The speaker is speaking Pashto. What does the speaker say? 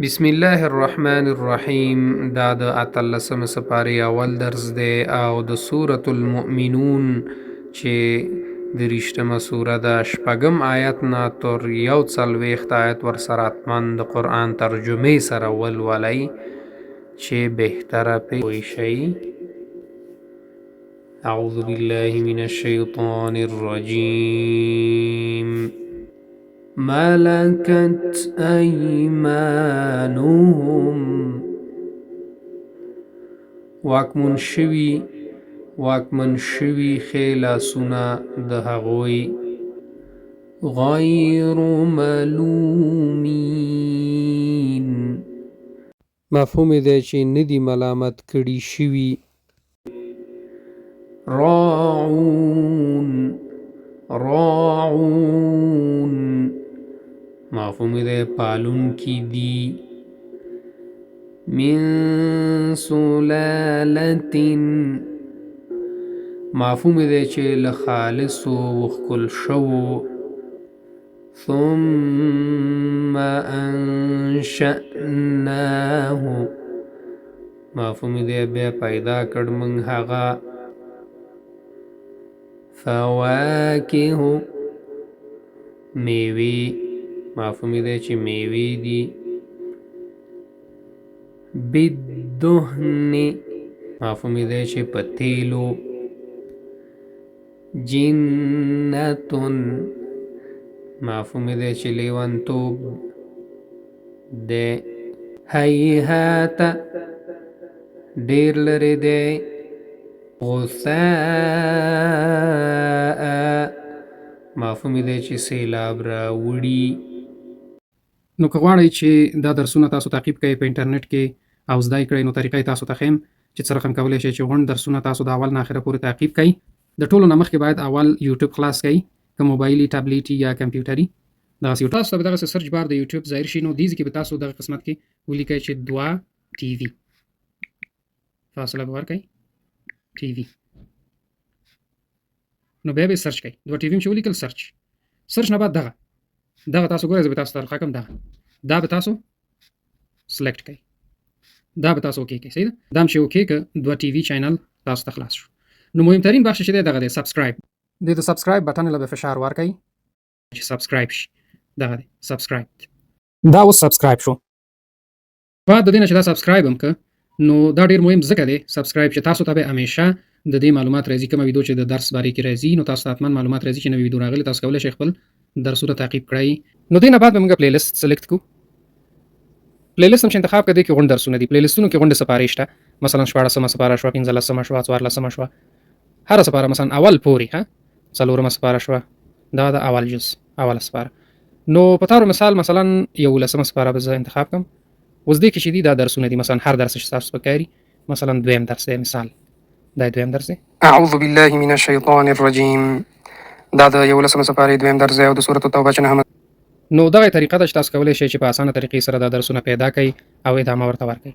بسم الله الرحمن الرحیم. دا د اتلسم سپارې اول درس دی او د سورة المؤمنون چې دریشتمه سوره ده، شپږم آیت نه تر یو څلوېښت آیت ورسره اتمن د قرآن ترجمې سره ولولئ چې بهتره پرې پوه شئ. اعوذ بالله من الشیطان الرجیم. ملكت أيمانهم واکمن شوي خلاسونه د هغوی غیر ملومین، مفهوم دی چې ندی ملامت کړي شوي. راعون مفهوم دی پالون کی دی. من سلالتن مفهوم دی چې له خالصو وښکل شوو. ثم انشأناه مفهوم دی بیا پیدا کړ موږ هغه. فواکه میوې مفهوم دی چې میوې دي. بالدهن مفهوم دی چې په تیلو. جنتون مفهوم دی چې لیونتوب دی. هیهات ډیر لرې دی. غثاء مفهوم دی چې سیلاب راوړي. نو که غواړئ چې دا درسونه تاسو تعقیب کړئ په انټرنیټ کې او زده یې کړئ، نو طریقه تاسو ته ښیم چې څه رقم کولی شئ چې غونډ درسونه تاسو د اول نه اخره پورې تعقیب کړئ. د ټولو نه مخکې باید اول یوټیوب خلاص کړئ، که موبایلي، ټابلیټي یا کمپیوټري. دغسې تاسو ته به دغسې سرچ بار د یوټیوب ظاهر شي. نو دې ځای کې به تاسو دغه قسمت کې ولیکئ چې دوه ټي وي، فاصله به ورکئ ټي وي. نو بیا به سرچ کړئ. دوه ټي وي چې ولیکل سرچ نه بعد دغه تاسو ګورئ. زه به تاسو ته راښکم دا به تاسو سلیکټ کړئ، دا به تاسو اوکې کړئ. صحیح ده. دا هم چې اوکې که دوه ټي وي چینل تاسو ته خلاص شو. نو مهمترین بخش چې دی دغه دی سبسکرایب. د سبسکرایب بټن له به فشار ورکئ چې سبسکرایب شي. دغه دی سبسکرایب. دا اوس سبسکرایب شو. بعد د دې نه چې دا سبسکرایب هم که، نو دا ډېر مهم ځکه دی سبسکرایب چې تاسو ته به همیشه د دې معلومات راځي. کومه ویډیو چې د درس باره کې راځي، نو تاسو ته حتما معلومات راځي چې نوې ویډیو راغلې. تاسو کولی شئ خپل درسونه تعقیب کړئ. نو دې نه بعد به موږ پلی لیست سلیکټ کړو. پلی لیست هم چې انتخاب کړئ کې غونډ درسونه دي. پلی لیستونو کې غونډې سپارې شته، مثلا 14مه سپاره شوه، 15مه شوه، 14مه شوه، هره سپاره مثلا اول پورې 4مه سپاره شوه، دا د اول جز اوله سپاره. نو په طور مثال مثلا 11مه سپاره به زه انتخاب کړم. اوس دې کې چې دي دا درسونه دي، مثلا هر درس چې تاسو په کاري، مثلا دویم درس دی، مثال دا دویم درس دی. اعوذ بالله من الشیطان الرجیم. دا د 11مه سپارې دویم درس دی او د سورة التوبه چې 9مه. نو دغه طریقه ده چې تاسو کولی شئ چې په اسانه طریقې سره دا درسونه پیدا کړئ او ادامه ورته ورکړئ.